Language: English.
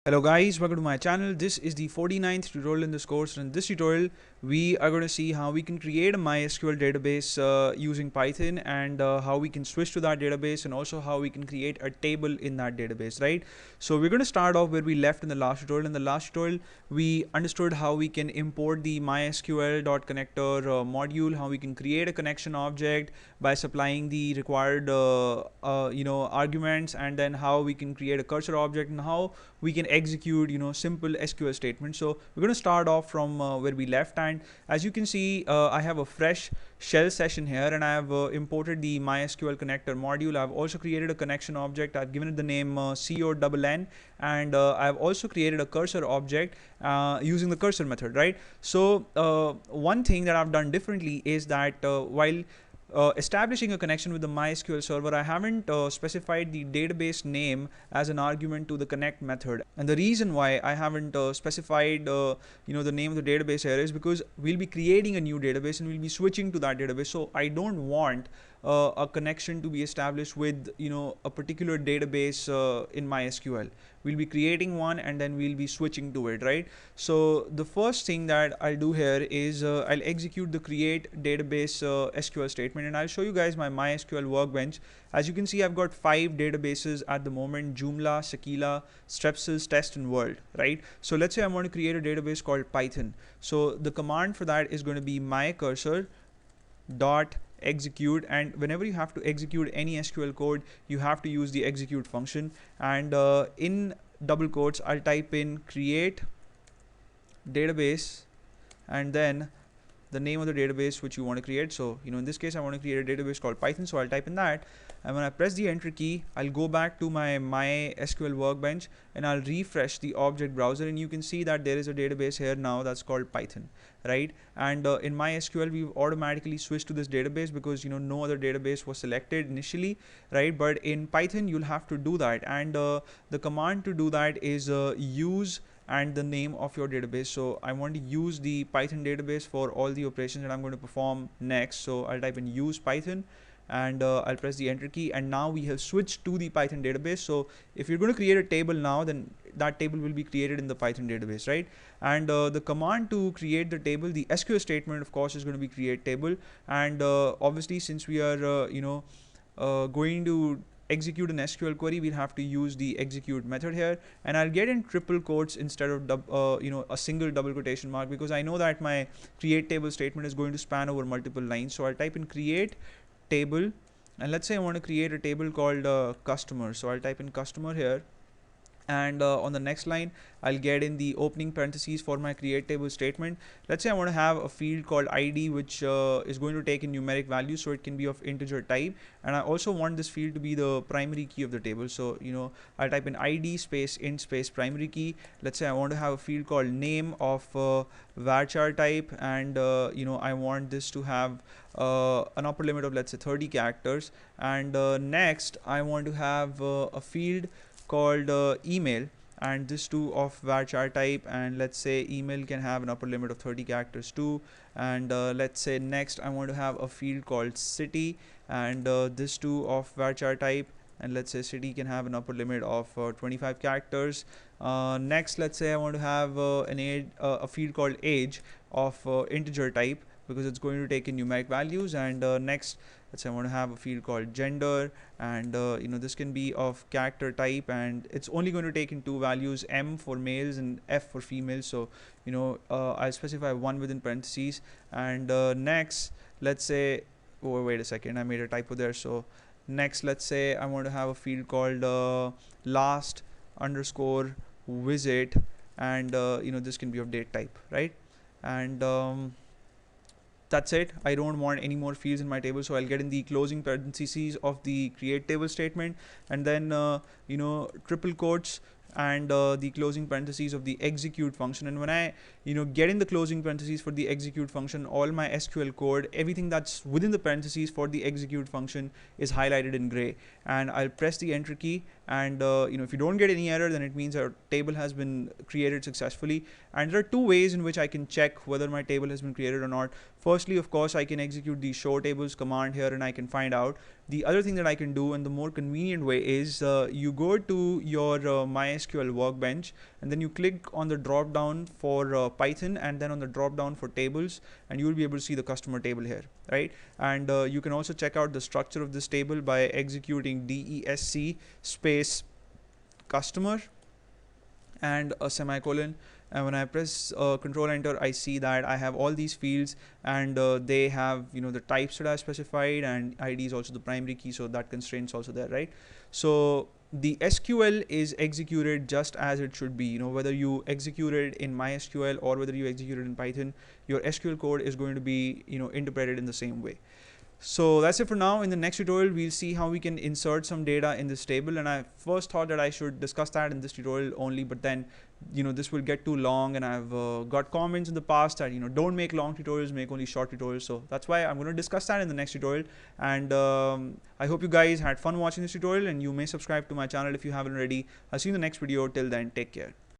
Hello guys, welcome to my channel. This is the 49th tutorial in this course, and in this tutorial we are going to see how we can create a MySQL database using Python, and how we can switch to that database, and also how we can create a table in that database, right? So we're going to start off where we left in the last tutorial. In the last tutorial we understood how we can import the MySQL.connector module, how we can create a connection object by supplying the required arguments, and then how we can create a cursor object, and how we can execute simple SQL statements. So we're going to start off from where we left, and as you can see, I have a fresh shell session here, and I have imported the MySQL connector module. I've also created a connection object. I've given it the name CONN, and I've also created a cursor object using the cursor method, right? So one thing that I've done differently is that while establishing a connection with the MySQL server, I haven't specified the database name as an argument to the connect method. And the reason why I haven't specified the name of the database here is because we'll be creating a new database and we'll be switching to that database. So I don't want a connection to be established with a particular database in MySQL. We'll be creating one and then we'll be switching to it, right? So the first thing that I'll do here is I'll execute the create database SQL statement, and I'll show you guys my MySQL workbench. As you can see, I've got 5 databases at the moment: Joomla, Sakila, Strepsils, Test, and World, right? So let's say I want to create a database called Python. So the command for that is going to be mycursor dot execute, and whenever you have to execute any SQL code, you have to use the execute function, and in double quotes I'll type in create database and then the name of the database which you want to create. So in this case I want to create a database called Python, so I'll type in that, and when I press the enter key, I'll go back to my MySQL workbench and I'll refresh the object browser, and you can see that there is a database here now that's called Python, right? And in MySQL we've automatically switched to this database because no other database was selected initially, right? But in Python you'll have to do that, and the command to do that is use and the name of your database. So I want to use the Python database for all the operations that I'm going to perform next. So I'll type in use Python, and I'll press the enter key, and now we have switched to the Python database. So if you're going to create a table now, then that table will be created in the Python database, right? And the command to create the table, the SQL statement of course is going to be create table, and obviously since we are going to execute an SQL query, we'll have to use the execute method here, and I'll get in triple quotes instead of a single double quotation mark, because I know that my create table statement is going to span over multiple lines. So I'll type in create table, and let's say I want to create a table called customer, so I'll type in customer here, and on the next line I'll get in the opening parentheses for my create table statement. Let's say I want to have a field called ID, which is going to take in numeric value, so it can be of integer type, and I also want this field to be the primary key of the table. So I'll type in ID space int space primary key. Let's say I want to have a field called name of varchar type, and I want this to have an upper limit of, let's say, 30 characters, and next I want to have a field called email, and this too of varchar type, and let's say email can have an upper limit of 30 characters too, and let's say next I want to have a field called city, and this too of varchar type, and let's say city can have an upper limit of 25 characters. Next, let's say I want to have a field called age of integer type, because it's going to take in numeric values, and next let's say I want to have a field called gender, and this can be of character type, and it's only going to take in 2 values, M for males and F for females. So I'll specify 1 within parentheses, and next let's say, oh wait a second, I made a typo there. So next let's say I want to have a field called last underscore visit, and this can be of date type, right? And that's it. I don't want any more fields in my table, so I'll get in the closing parentheses of the create table statement, and then triple quotes and the closing parentheses of the execute function. And when I get in the closing parentheses for the execute function, all my SQL code, everything that's within the parentheses for the execute function is highlighted in gray, and I'll press the enter key, and if you don't get any error, then it means our table has been created successfully. And there are two ways in which I can check whether my table has been created or not. Firstly, of course, I can execute the show tables command here and I can find out. The other thing that I can do, and the more convenient way, is you go to your MySQL workbench, and then you click on the drop down for Python, and then on the drop down for tables, and you will be able to see the customer table here, right? And you can also check out the structure of this table by executing desc space customer and a semicolon. And when I press control enter, I see that I have all these fields, and they have the types that I specified, and ID is also the primary key, so that constraint is also there, right? So the SQL is executed just as it should be. Whether you execute it in MySQL or whether you execute it in Python, your SQL code is going to be interpreted in the same way. So that's it for now. In the next tutorial, we'll see how we can insert some data in this table. And I first thought that I should discuss that in this tutorial only, but then this will get too long, and I've got comments in the past that don't make long tutorials, make only short tutorials. So that's why I'm going to discuss that in the next tutorial. And I hope you guys had fun watching this tutorial, and you may subscribe to my channel if you haven't already. I'll see you in the next video. Till then, take care.